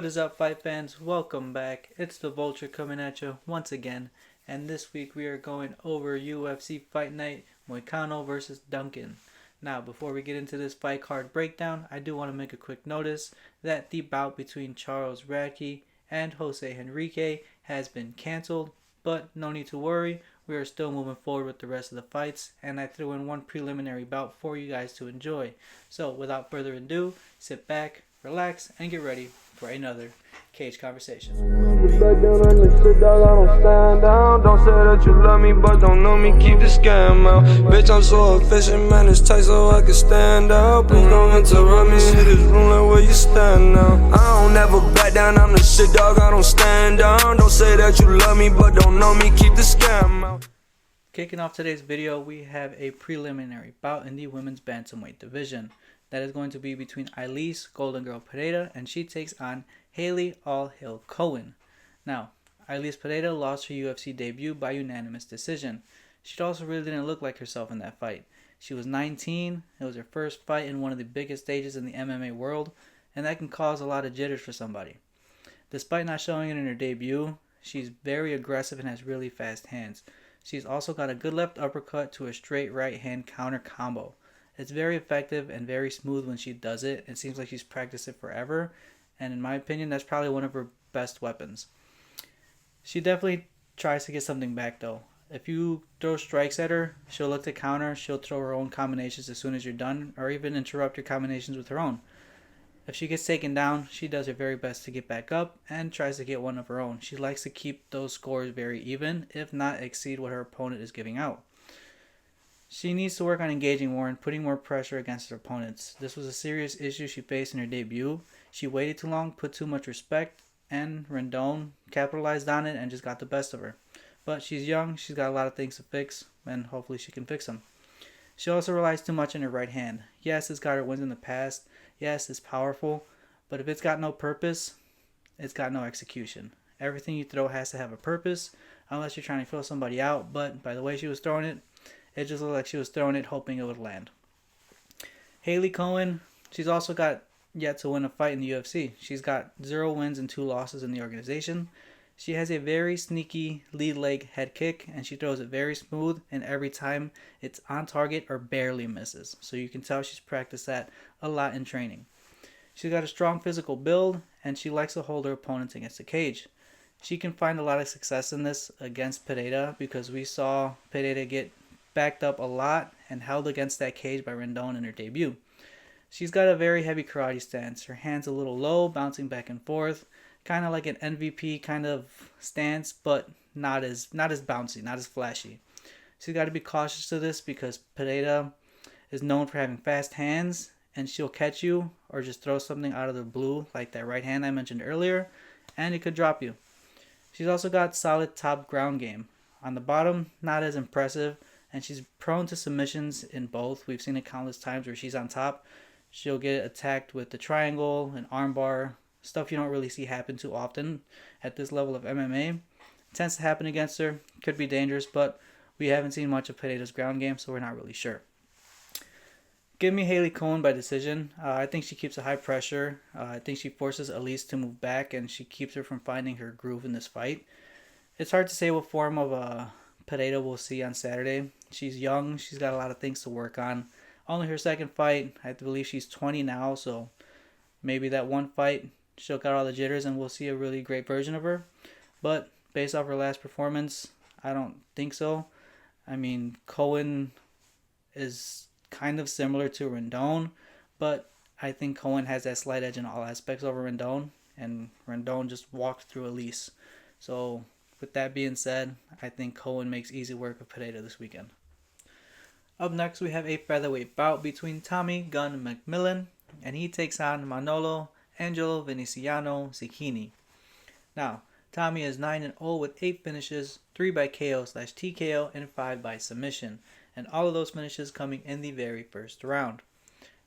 What is up, fight fans? Welcome back. It's the Vulture coming at you once again, and this week we are going over UFC Fight Night Moicano versus Duncan. Now, before we get into this fight card breakdown, I do want to make a quick notice that the bout between Charles Radke and Jose Henrique has been canceled, but no need to worry. We are still moving forward with the rest of the fights, and I threw in one preliminary bout for you guys to enjoy. So, without further ado, sit back, relax, and get ready for another cage conversation. Don't say that you love me, but don't know me, keep the scam out. Bitch, I'm so efficient, man, it's tight so I can stand out. Please don't interrupt me, hit this room like where you stand now. I don't ever back down, I'm the shit, dog, I don't stand down. Don't say that you love me, but don't know me, keep the scam out. Kicking off today's video, we have a preliminary bout in the women's bantamweight division. That is going to be between Elise Golden Girl Pereira, and she takes on Haley All Hill Cohen. Now, Elise Pereira lost her UFC debut by unanimous decision. She also really didn't look like herself in that fight. She was 19, it was her first fight in one of the biggest stages in the MMA world, and that can cause a lot of jitters for somebody. Despite not showing it in her debut, she's very aggressive and has really fast hands. She's also got a good left uppercut to a straight right hand counter combo. It's very effective and very smooth when she does it. It seems like she's practiced it forever, and in my opinion, that's probably one of her best weapons. She definitely tries to get something back though. If you throw strikes at her, she'll look to counter, she'll throw her own combinations as soon as you're done, or even interrupt your combinations with her own. If she gets taken down, she does her very best to get back up and tries to get one of her own. She likes to keep those scores very even, if not exceed what her opponent is giving out. She needs to work on engaging more and putting more pressure against her opponents. This was a serious issue she faced in her debut. She waited too long, put too much respect, and Rendon capitalized on it and just got the best of her. But she's young, she's got a lot of things to fix, and hopefully she can fix them. She also relies too much on her right hand. Yes, it's got her wins in the past. Yes, it's powerful. But if it's got no purpose, it's got no execution. Everything you throw has to have a purpose, unless you're trying to fill somebody out. But by the way she was throwing it, it just looked like she was throwing it hoping it would land. Haley Cohen, she's also got yet to win a fight in the UFC. She's got 0 wins and 2 losses in the organization. She has a very sneaky lead leg head kick, and she throws it very smooth, and every time it's on target or barely misses. So you can tell she's practiced that a lot in training. She's got a strong physical build, and she likes to hold her opponents against the cage. She can find a lot of success in this against Pereira, because we saw Pereira get backed up a lot and held against that cage by Rendon in her debut. She's got a very heavy karate stance. Her hands a little low, bouncing back and forth, kind of like an MVP kind of stance, but not as bouncy, not as flashy. She's got to be cautious to this because Pereira is known for having fast hands, and she'll catch you or just throw something out of the blue, like that right hand I mentioned earlier, and it could drop you. She's also got solid top ground game. On the bottom, not as impressive, and she's prone to submissions in both. We've seen it countless times where she's on top. She'll get attacked with the triangle and armbar, stuff you don't really see happen too often at this level of MMA. It tends to happen against her. Could be dangerous, but we haven't seen much of Pereira's ground game, so we're not really sure. Give me Haley Cohen by decision. I think she keeps a high pressure. I think she forces Elise to move back, and she keeps her from finding her groove in this fight. It's hard to say what form of Pereira we'll see on Saturday. She's young. She's got a lot of things to work on. Only her second fight. I believe she's 20 now, so maybe that one fight she'll got all the jitters and we'll see a really great version of her. But based off her last performance, I don't think so. I mean, Cohen is kind of similar to Rendon, but I think Cohen has that slight edge in all aspects over Rendon, and Rendon just walked through Elise. So with that being said, I think Cohen makes easy work of Pereira this weekend. Up next, we have a featherweight bout between Tommy Gun McMillan, and he takes on Manolo Angelo Veneciano Cecchini. Now, Tommy is 9-0 with 8 finishes, 3 by KO/TKO, and 5 by submission, and all of those finishes coming in the very first round.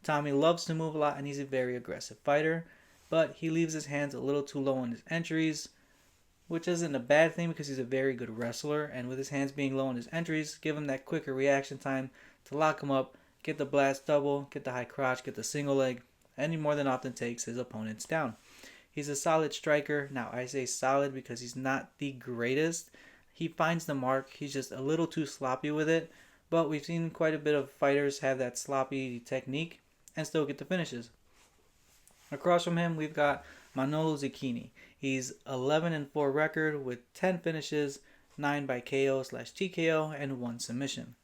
Tommy loves to move a lot, and he's a very aggressive fighter, but he leaves his hands a little too low on his entries, which isn't a bad thing because he's a very good wrestler, and with his hands being low on his entries, give him that quicker reaction time to lock him up, get the blast double, get the high crotch, get the single leg, and he more than often takes his opponents down. He's a solid striker. Now, I say solid because he's not the greatest. He finds the mark. He's just a little too sloppy with it. But we've seen quite a bit of fighters have that sloppy technique and still get the finishes. Across from him, we've got Manolo Zucchini. He's 11-4 record with 10 finishes, 9 by KO/TKO, and 1 submission.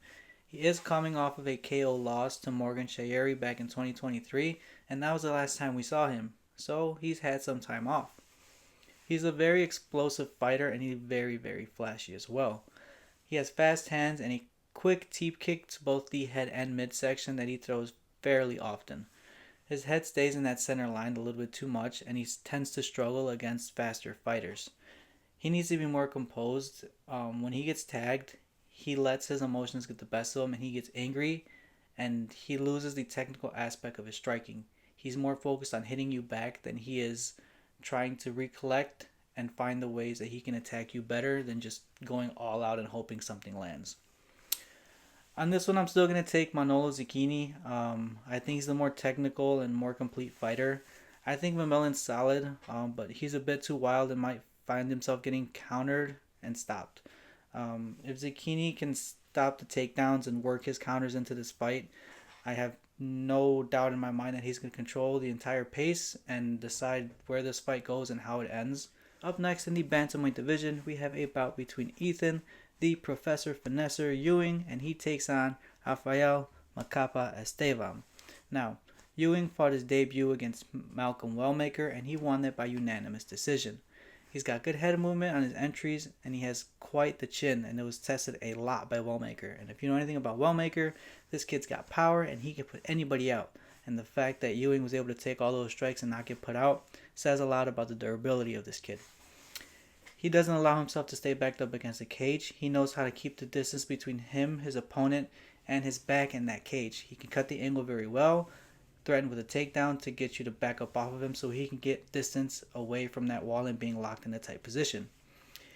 He is coming off of a KO loss to Morgan Shayeri back in 2023, and that was the last time we saw him, so he's had some time off. He's a very explosive fighter, and he's very, very flashy as well. He has fast hands and a quick teep kick to both the head and midsection that he throws fairly often. His head stays in that center line a little bit too much, and he tends to struggle against faster fighters. He needs to be more composed. When he gets tagged, he lets his emotions get the best of him, and he gets angry, and he loses the technical aspect of his striking. He's more focused on hitting you back than he is trying to recollect and find the ways that he can attack you better than just going all out and hoping something lands. On this one, I'm still going to take Manolo Zucchini. I think he's the more technical and more complete fighter. I think Mamelin's solid, but he's a bit too wild and might find himself getting countered and stopped. If Zucchini can stop the takedowns and work his counters into this fight, I have no doubt in my mind that he's going to control the entire pace and decide where this fight goes and how it ends. Up next in the bantamweight division, we have a bout between Ethan, the Professor Finesser Ewing, and he takes on Rafael Macapa Estevam. Now, Ewing fought his debut against Malcolm Wellmaker, and he won it by unanimous decision. He's got good head movement on his entries, and he has quite the chin, and it was tested a lot by Wellmaker. And if you know anything about Wellmaker, this kid's got power, and he can put anybody out. And the fact that Ewing was able to take all those strikes and not get put out says a lot about the durability of this kid. He doesn't allow himself to stay backed up against the cage. He knows how to keep the distance between him, his opponent, and his back in that cage. He can cut the angle very well, threaten with a takedown to get you to back up off of him so he can get distance away from that wall and being locked in a tight position.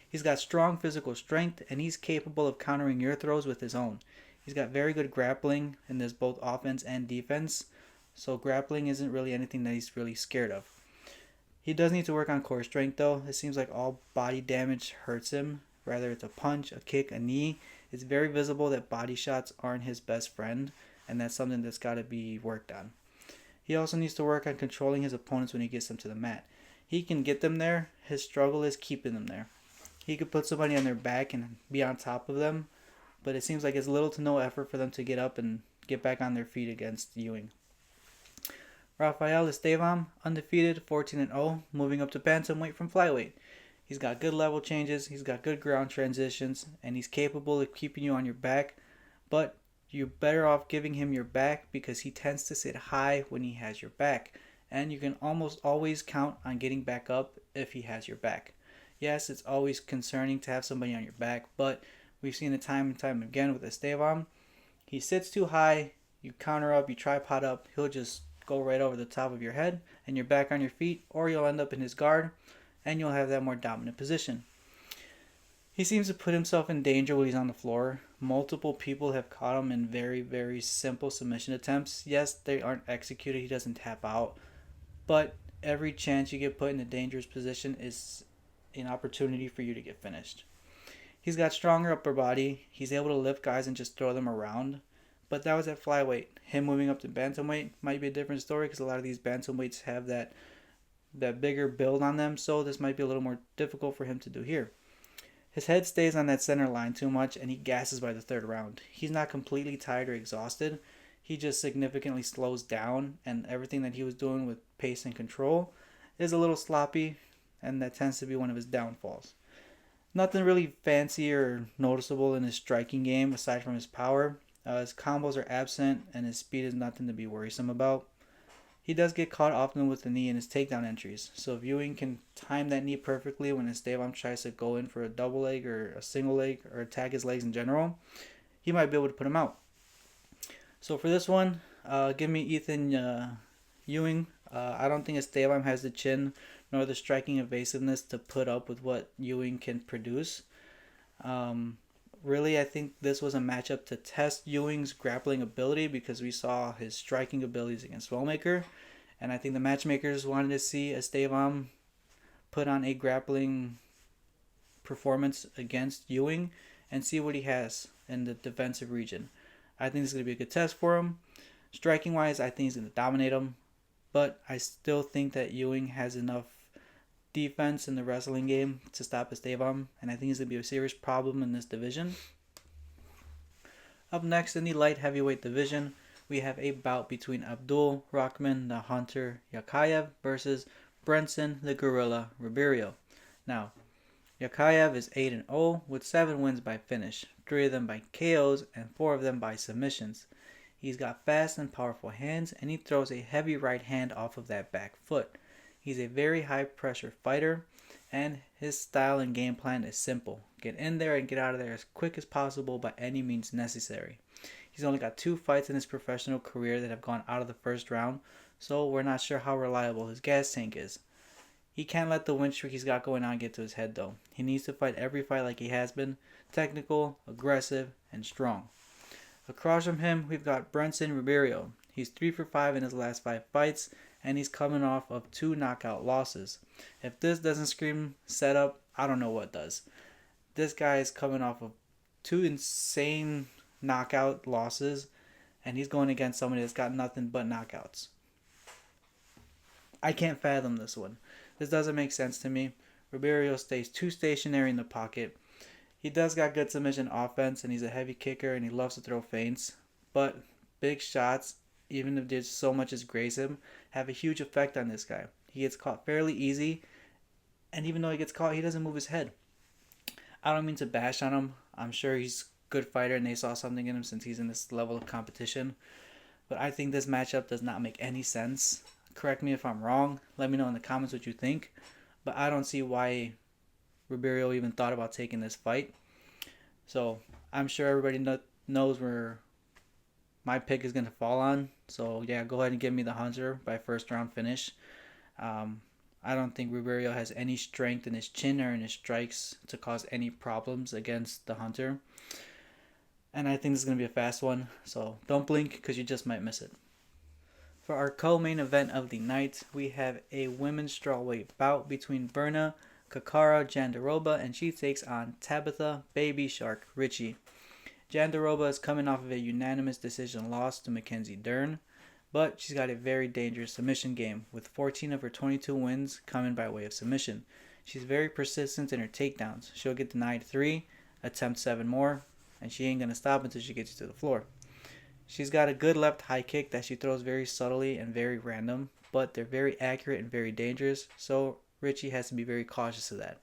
He's got strong physical strength, and he's capable of countering your throws with his own. He's got very good grappling, and there's both offense and defense, so grappling isn't really anything that he's really scared of. He does need to work on core strength though. It seems like all body damage hurts him, whether it's a punch, a kick, a knee. It's very visible that body shots aren't his best friend, and that's something that's got to be worked on. He also needs to work on controlling his opponents when he gets them to the mat. He can get them there. His struggle is keeping them there. He could put somebody on their back and be on top of them, but it seems like it's little to no effort for them to get up and get back on their feet against Ewing. Rafael Estevam, undefeated, 14-0, moving up to bantamweight from flyweight. He's got good level changes, he's got good ground transitions, and he's capable of keeping you on your back, but you're better off giving him your back because he tends to sit high when he has your back, and you can almost always count on getting back up if he has your back. Yes, it's always concerning to have somebody on your back, but we've seen it time and time again with Estevam. He sits too high, you counter up, you tripod up, he'll just go right over the top of your head and you're back on your feet, or you'll end up in his guard and you'll have that more dominant position. He seems to put himself in danger when he's on the floor. Multiple people have caught him in very, very simple submission attempts. Yes, they aren't executed, he doesn't tap out, but every chance you get put in a dangerous position is an opportunity for you to get finished. He's got stronger upper body. He's able to lift guys and just throw them around. But that was at flyweight. Him moving up to bantamweight might be a different story because a lot of these bantamweights have that bigger build on them, so this might be a little more difficult for him to do here. His head stays on that center line too much, and he gasses by the third round. He's not completely tired or exhausted. He just significantly slows down, and everything that he was doing with pace and control is a little sloppy, and that tends to be one of his downfalls. Nothing really fancy or noticeable in his striking game aside from his power. His combos are absent, and his speed is nothing to be worrisome about. He does get caught often with the knee in his takedown entries, so if Ewing can time that knee perfectly when Estevam tries to go in for a double leg or a single leg or attack his legs in general, he might be able to put him out. So for this one, give me Ethan Ewing. I don't think Estevam has the chin nor the striking evasiveness to put up with what Ewing can produce. Really, I think this was a matchup to test Ewing's grappling ability because we saw his striking abilities against Wellmaker. And I think the matchmakers wanted to see Estevam put on a grappling performance against Ewing and see what he has in the defensive region. I think this is going to be a good test for him. Striking wise, I think he's going to dominate him, but I still think that Ewing has enough defense in the wrestling game to stop Estevam, and I think he's going to be a serious problem in this division. Up next in the light heavyweight division, we have a bout between Abdul Rahman the Hunter Yakayev versus Brenson the Gorilla Ribeiro. Now, Yakayev is 8-0 with 7 wins by finish, 3 of them by KOs and 4 of them by submissions. He's got fast and powerful hands, and he throws a heavy right hand off of that back foot. He's a very high pressure fighter, and his style and game plan is simple. Get in there and get out of there as quick as possible by any means necessary. He's only got 2 fights in his professional career that have gone out of the first round, so we're not sure how reliable his gas tank is. He can't let the win streak he's got going on get to his head though. He needs to fight every fight like he has been, technical, aggressive, and strong. Across from him, we've got Brenson Ribeiro. He's 3 for 5 in his last 5 fights, and he's coming off of 2 knockout losses. If this doesn't scream setup, I don't know what does. This guy is coming off of 2 insane knockout losses, and he's going against somebody that's got nothing but knockouts. I can't fathom this one. This doesn't make sense to me. Ribeiro stays too stationary in the pocket. He does got good submission offense, and he's a heavy kicker, and he loves to throw feints. But big shots, even if there's so much as graze him, have a huge effect on this guy. He gets caught fairly easy, and even though he gets caught, he doesn't move his head. I don't mean to bash on him. I'm sure he's a good fighter, and they saw something in him since he's in this level of competition. But I think this matchup does not make any sense. Correct me if I'm wrong. Let me know in the comments what you think. But I don't see why Ribeiro even thought about taking this fight. So I'm sure everybody knows where my pick is going to fall on. So yeah, go ahead and give me the Hunter by first round finish. I don't think Ribeiro has any strength in his chin or in his strikes to cause any problems against the Hunter. And I think this is going to be a fast one. So don't blink because you just might miss it. For our co-main event of the night, we have a women's strawweight bout between Berna Kakara Jandiroba, and she takes on Tabitha Baby Shark Ritchie. Jandiroba is coming off of a unanimous decision loss to Mackenzie Dern, but she's got a very dangerous submission game, with 14 of her 22 wins coming by way of submission. She's very persistent in her takedowns. She'll get denied 3, attempt 7 more, and she ain't going to stop until she gets you to the floor. She's got a good left high kick that she throws very subtly and very random, but they're very accurate and very dangerous, so Ritchie has to be very cautious of that.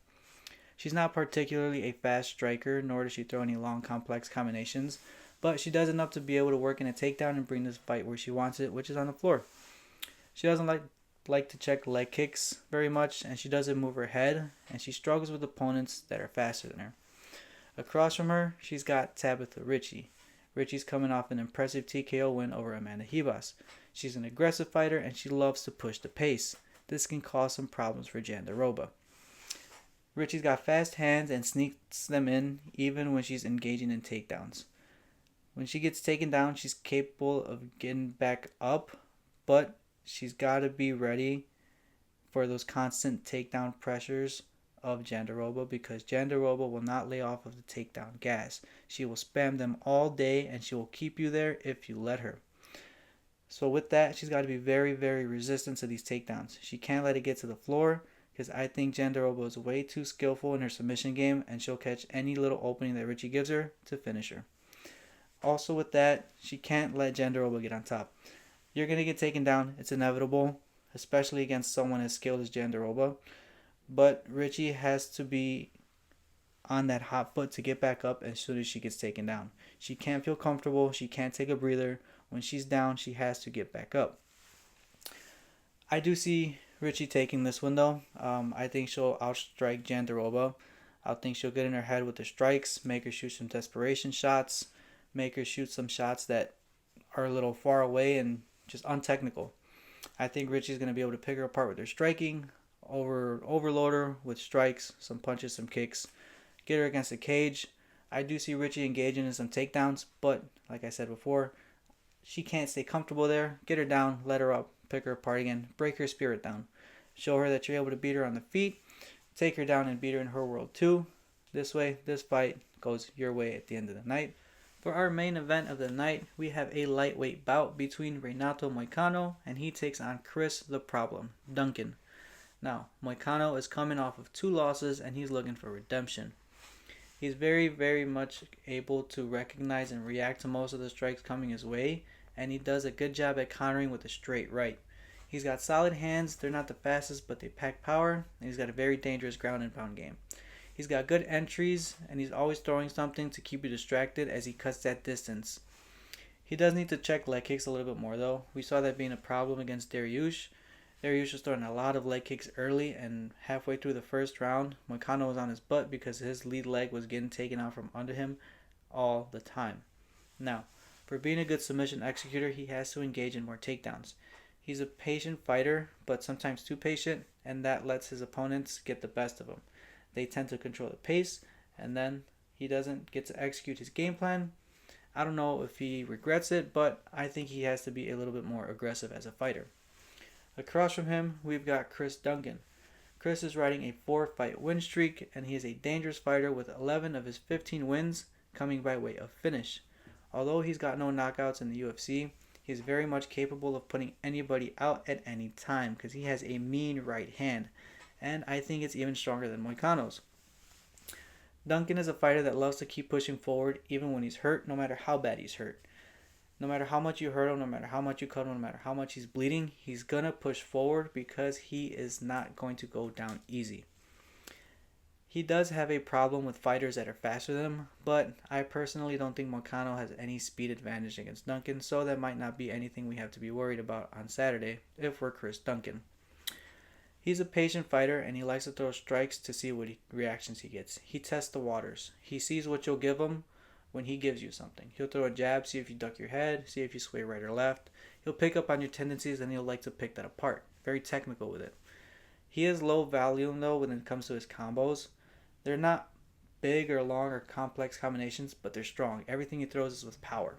She's not particularly a fast striker, nor does she throw any long complex combinations, but she does enough to be able to work in a takedown and bring this fight where she wants it, which is on the floor. She doesn't like to check leg kicks very much, and she doesn't move her head, and she struggles with opponents that are faster than her. Across from her, she's got Tabitha Ritchie. Ritchie's coming off an impressive TKO win over Amanda Ribas. She's an aggressive fighter, and she loves to push the pace. This can cause some problems for Jandiroba. Ritchie's got fast hands and sneaks them in even when she's engaging in takedowns. When she gets taken down, she's capable of getting back up, but she's got to be ready for those constant takedown pressures of Jandiroba, because Jandiroba will not lay off of the takedown gas. She will spam them all day, and she will keep you there if you let her. So with that, she's got to be very, very resistant to these takedowns. She can't let it get to the floor, because I think Jandiroba is way too skillful in her submission game, and she'll catch any little opening that Ritchie gives her to finish her. Also with that, she can't let Jandiroba get on top. You're going to get taken down. It's inevitable, especially against someone as skilled as Jandiroba. But Ritchie has to be on that hot foot to get back up as soon as she gets taken down. She can't feel comfortable. She can't take a breather. When she's down, she has to get back up. I do see Ritchie taking this one though. I think she'll outstrike Jandiroba. I think she'll get in her head with the strikes, make her shoot some desperation shots, make her shoot some shots that are a little far away and just untechnical. I think Ritchie's going to be able to pick her apart with her striking, overload her with strikes, some punches, some kicks, get her against the cage. I do see Ritchie engaging in some takedowns, but like I said before, she can't stay comfortable there. Get her down, let her up, pick her apart again, break her spirit down. Show her that you're able to beat her on the feet. Take her down and beat her in her world too. This way, this fight goes your way at the end of the night. For our main event of the night, we have a lightweight bout between Renato Moicano and he takes on Chris the Problem, Duncan. Now, Moicano is coming off of 2 losses and he's looking for redemption. He's very, very much able to recognize and react to most of the strikes coming his way, and he does a good job at countering with a straight right. He's got solid hands, they're not the fastest, but they pack power, and he's got a very dangerous ground and pound game. He's got good entries, and he's always throwing something to keep you distracted as he cuts that distance. He does need to check leg kicks a little bit more though. We saw that being a problem against Dariush. Dariush was throwing a lot of leg kicks early, and halfway through the first round, Moicano was on his butt because his lead leg was getting taken out from under him all the time. Now, for being a good submission executor, he has to engage in more takedowns. He's a patient fighter, but sometimes too patient, and that lets his opponents get the best of him. They tend to control the pace, and then he doesn't get to execute his game plan. I don't know if he regrets it, but I think he has to be a little bit more aggressive as a fighter. Across from him, we've got Chris Duncan. Chris is riding a 4-fight win streak, and he is a dangerous fighter with 11 of his 15 wins coming by way of finish. Although he's got no knockouts in the UFC, he's very much capable of putting anybody out at any time because he has a mean right hand, and I think it's even stronger than Moicano's. Duncan is a fighter that loves to keep pushing forward even when he's hurt, no matter how bad he's hurt. No matter how much you hurt him, no matter how much you cut him, no matter how much he's bleeding, he's going to push forward because he is not going to go down easy. He does have a problem with fighters that are faster than him, but I personally don't think Moicano has any speed advantage against Duncan, so that might not be anything we have to be worried about on Saturday if we're Chris Duncan. He's a patient fighter and he likes to throw strikes to see what reactions he gets. He tests the waters. He sees what you'll give him when he gives you something. He'll throw a jab, see if you duck your head, see if you sway right or left. He'll pick up on your tendencies and he'll like to pick that apart. Very technical with it. He is low volume though when it comes to his combos. They're not big or long or complex combinations, but they're strong. Everything he throws is with power.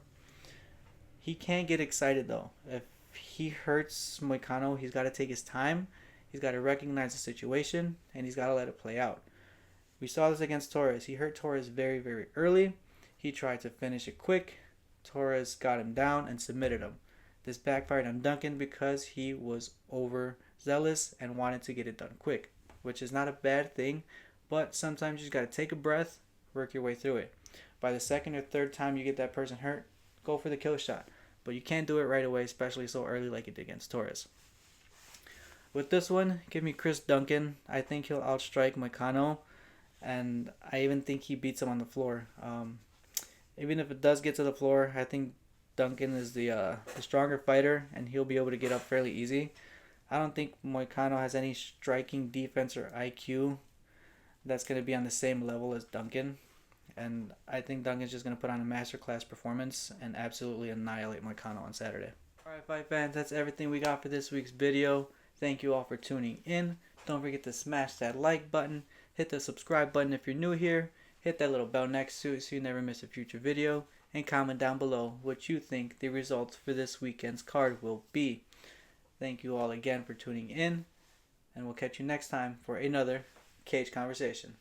He can't get excited though. If he hurts Moicano, he's got to take his time. He's got to recognize the situation, and he's got to let it play out. We saw this against Torres. He hurt Torres very, very early. He tried to finish it quick. Torres got him down and submitted him. This backfired on Duncan because he was overzealous and wanted to get it done quick, which is not a bad thing, but sometimes you just got to take a breath, work your way through it. By the second or third time you get that person hurt, go for the kill shot. But you can't do it right away, especially so early like you did against Torres. With this one, give me Chris Duncan. I think he'll outstrike Moicano, and I even think he beats him on the floor. Even if it does get to the floor, I think Duncan is the stronger fighter, and he'll be able to get up fairly easy. I don't think Moicano has any striking defense or IQ that's going to be on the same level as Duncan. And I think Duncan's just going to put on a masterclass performance and absolutely annihilate Moicano on Saturday. Alright, fight fans, that's everything we got for this week's video. Thank you all for tuning in. Don't forget to smash that like button. Hit the subscribe button if you're new here. Hit that little bell next to it so you never miss a future video. And comment down below what you think the results for this weekend's card will be. Thank you all again for tuning in. And we'll catch you next time for another Cage Conversation.